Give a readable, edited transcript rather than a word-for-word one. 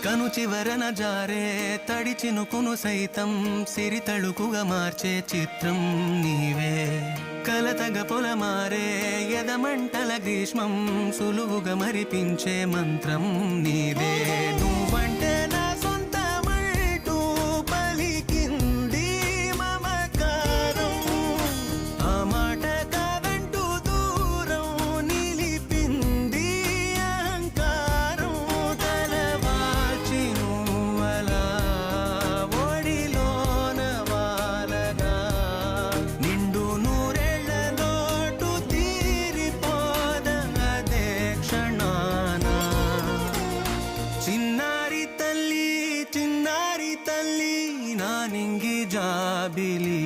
కను చివరన జారే తడి చినుకును సైతం సిరి తళుకుగా మార్చే చిత్రం నీవే. కలతగ పొలమారే ఎదమంటల గ్రీష్మం సులువుగా మరిపించే మంత్రం నీదే. నువ్వంటే నా సొంతమంటూ పలికింది మమకారం, ఆ మాట కాదంటూ దూరం నిలిపింది అహంకారం. తలవాల్చి నువ్వలా ఒడిలోన వాలగా నిండు నూరేళ్ల లోటు తీరిపోదదే క్షణాన. చిన్నారి తల్లి చిన్నారి తల్లి నా నింగి జాబిలి.